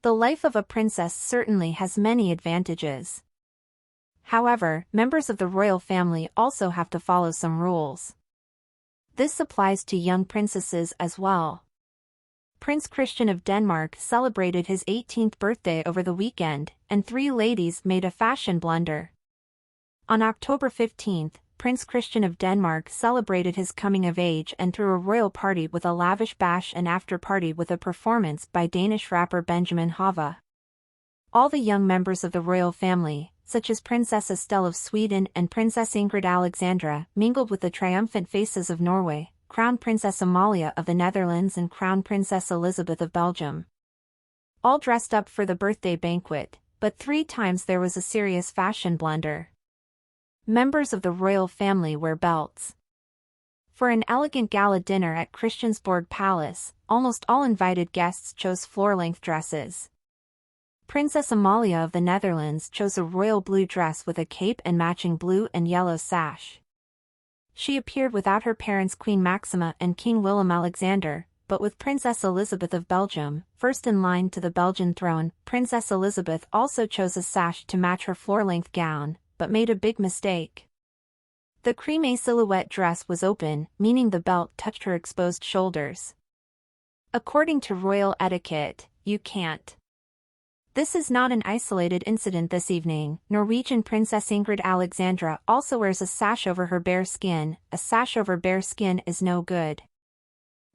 The life of a princess certainly has many advantages. However, members of the royal family also have to follow some rules. This applies to young princesses as well. Prince Christian of Denmark celebrated his 18th birthday over the weekend, and 3 ladies made a fashion blunder. On October 15th, Prince Christian of Denmark celebrated his coming of age and threw a royal party with a lavish bash and after-party with a performance by Danish rapper Benjamin Hava. All the young members of the royal family, such as Princess Estelle of Sweden and Princess Ingrid Alexandra, mingled with the triumphant faces of Norway, Crown Princess Amalia of the Netherlands and Crown Princess Elisabeth of Belgium. All dressed up for the birthday banquet, but 3 times there was a serious fashion blunder. Members of the royal family wear belts. For an elegant gala dinner at Christiansborg Palace, almost all invited guests chose floor-length dresses. Princess Amalia of the Netherlands chose a royal blue dress with a cape and matching blue and yellow sash. She appeared without her parents Queen Maxima and King Willem-Alexander, but with Princess Elisabeth of Belgium, first in line to the Belgian throne. Princess Elisabeth also chose a sash to match her floor-length gown, but made a big mistake. The creme silhouette dress was open, meaning the belt touched her exposed shoulders. According to royal etiquette, you can't. This is not an isolated incident this evening. Norwegian Princess Ingrid Alexandra also wears a sash over her bare skin. A sash over bare skin is no good.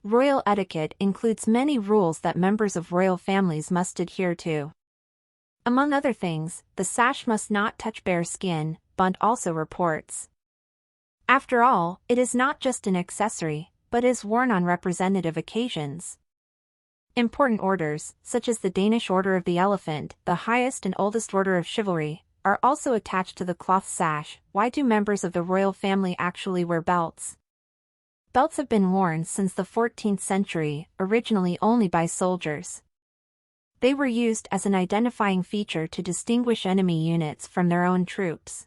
Royal etiquette includes many rules that members of royal families must adhere to. Among other things, the sash must not touch bare skin, Bund also reports. After all, it is not just an accessory, but is worn on representative occasions. Important orders, such as the Danish Order of the Elephant, the highest and oldest order of chivalry, are also attached to the cloth sash. Why do members of the royal family actually wear belts? Belts have been worn since the 14th century, originally only by soldiers. They were used as an identifying feature to distinguish enemy units from their own troops.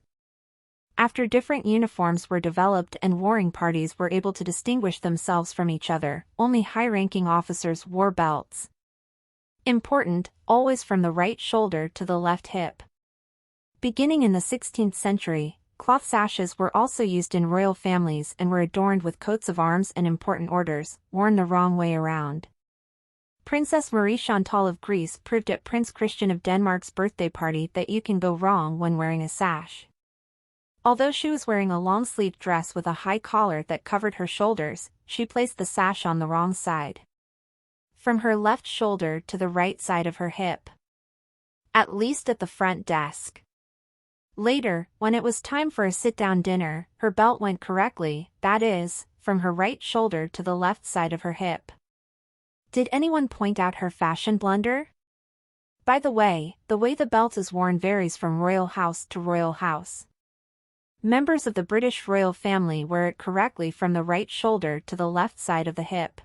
After different uniforms were developed and warring parties were able to distinguish themselves from each other, only high-ranking officers wore belts. Important, always from the right shoulder to the left hip. Beginning in the 16th century, cloth sashes were also used in royal families and were adorned with coats of arms and important orders, worn the wrong way around. Princess Marie-Chantal of Greece proved at Prince Christian of Denmark's birthday party that you can go wrong when wearing a sash. Although she was wearing a long-sleeved dress with a high collar that covered her shoulders, she placed the sash on the wrong side. From her left shoulder to the right side of her hip. At least at the front desk. Later, when it was time for a sit-down dinner, her belt went correctly, that is, from her right shoulder to the left side of her hip. Did anyone point out her fashion blunder? By the way the belt is worn varies from royal house to royal house. Members of the British royal family wear it correctly from the right shoulder to the left side of the hip.